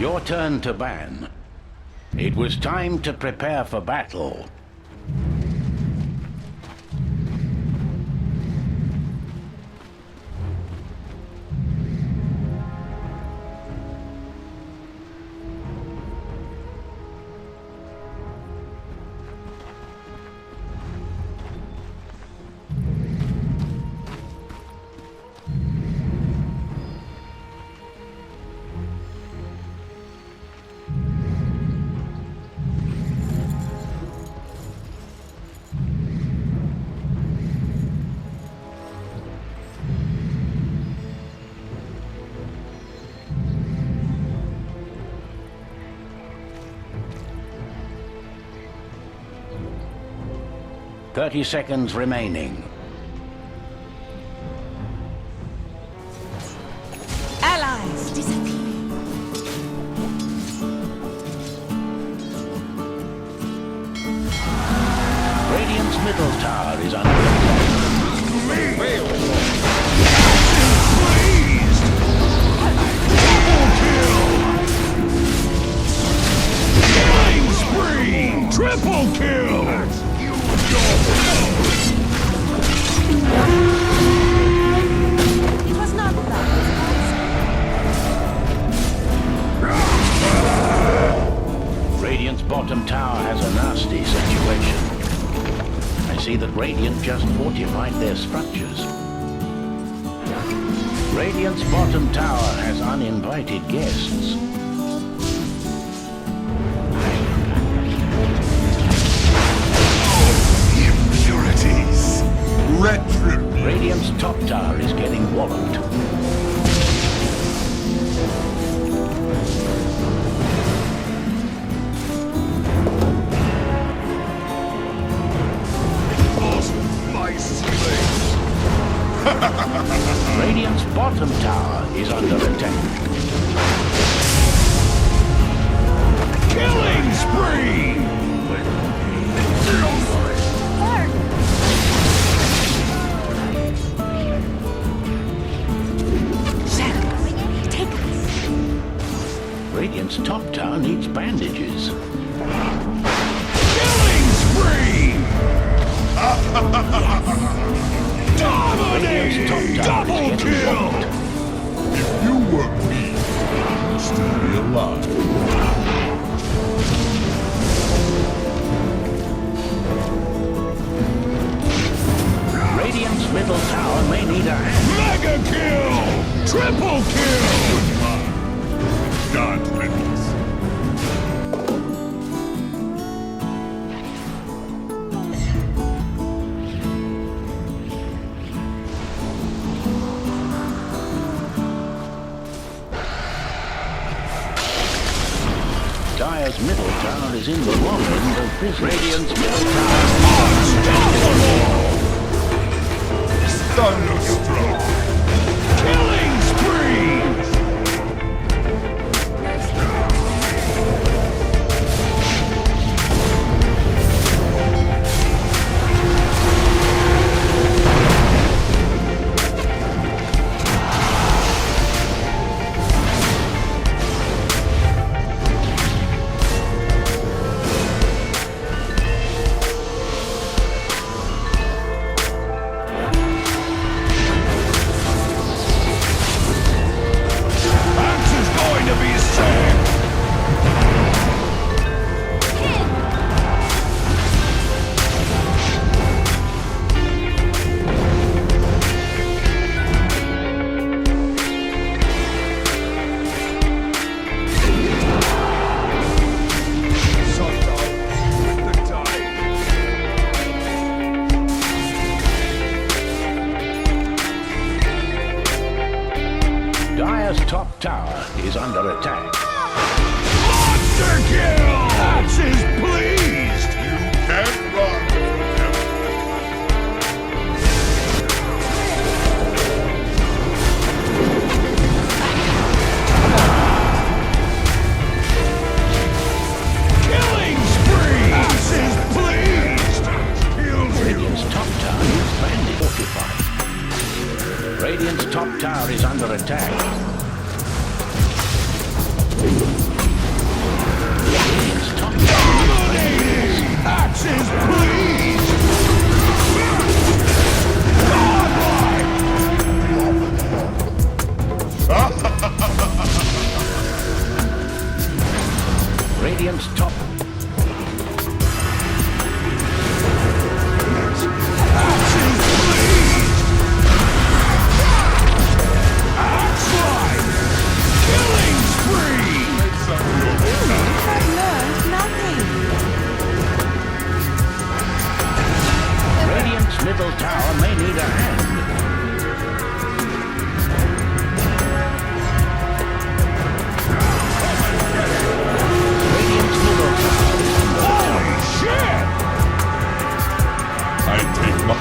Your turn to ban. It was time to prepare for battle. Thirty seconds remaining. Allies disappear. Radiant's middle tower is under attack. Killing spree! Triple kill! It was not that. Radiant's bottom tower has a nasty situation. I see that Radiant just fortified their structures. Radiant's bottom tower has uninvited guests. Impurities! Retribution! Radiant's top tower is getting walloped. My slaves! Radiant's bottom tower is under attack. Killing spree! Shadows, take us. Radiant's top tower needs bandages. Killing spree! Radiant's top Dominating! tower Double is getting kill! walloped. If you were me, you'd still be alive. Radiant's middle tower may need a hand. Mega kill! Triple kill! God witness. Dire's middle tower is in the wrong end of this. Radiant's middle tower. Unstoppable! Thunderstruck! Killing spree! Max is going to be sick! Sucked up with the tide. Dire's top tower is under attack. Monster kill! Axe is pleased! You can't run forever. Killing spree! Axe is pleased! Kills you! Radiant's top tower is bandit fortified. Radiant's top tower is under attack. top Axes, please! Radiant's top. I've learned nothing. Radiant's middle tower may need a hand. Radiant's middle tower is under attack. I take my...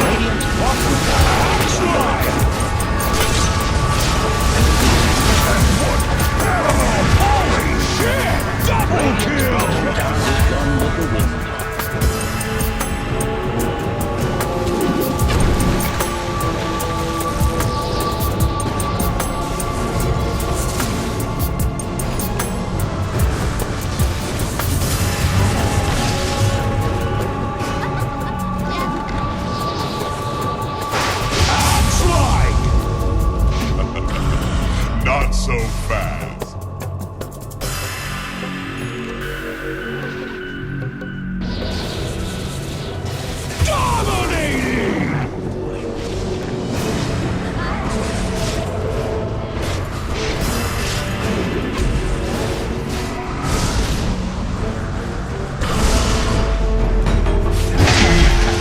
Radiant's bottom tower is under attack. Double kill! Bottom tower is gone with the wind. Not so fast. Dominating!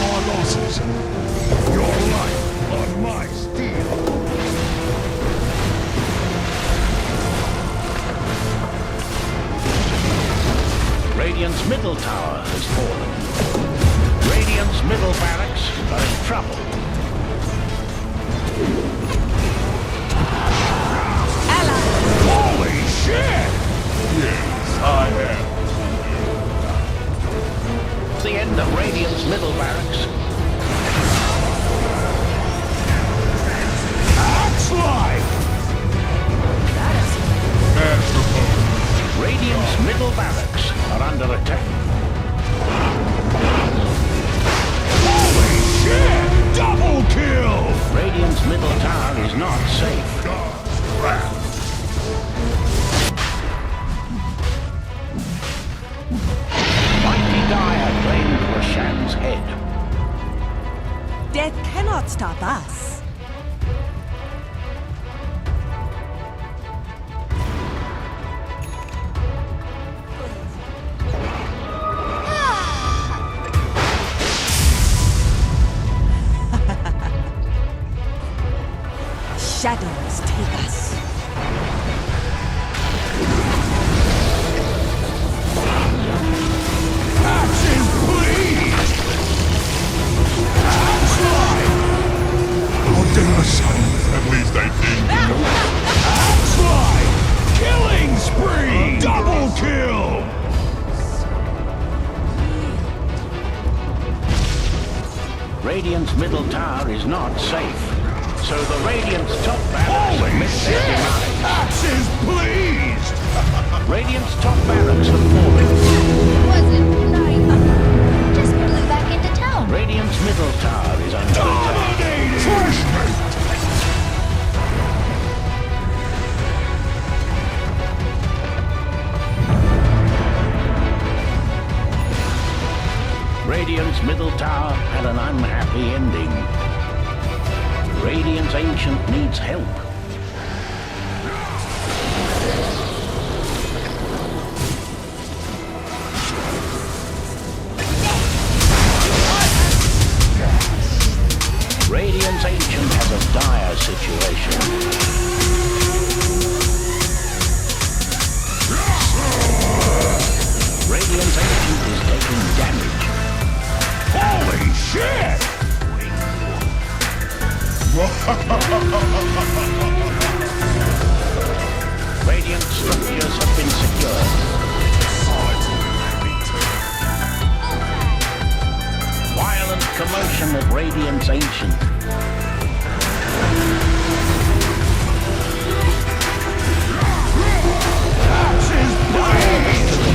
Our losses. Your life on my steel. Radiant's middle tower has fallen. Radiant's middle barracks are in trouble. Ally. Holy shit! Yes, I am. The end of Radiant's middle barracks. Axe life! Master Radiant's middle barracks are under attack. Holy shit! Double kill! Radiant's middle tower is not safe. God's wrath. Mighty Dire claimed Roshan's head. Death cannot stop us. Shadows take us. Axes, please! Axe life! At least I think. Axe life! Killing spree! Double kill! Radiant's middle tower is not safe. So the Radiant's top barracks Holy admit their shit! demise. Axes, please! Radiant's top barracks have fallen. Wasn't nice. Just flew back into town. Radiant's middle tower is under attack. Dominating! Fresh meat! Radiant's middle tower had an unhappy ending. Radiant's Ancient needs help. Radiant's Ancient has a dire situation. Radiant's Ancient is taking damage. Holy shit! Radiant structures have been secured. Violent commotion at Radiant's Ancient. Ace!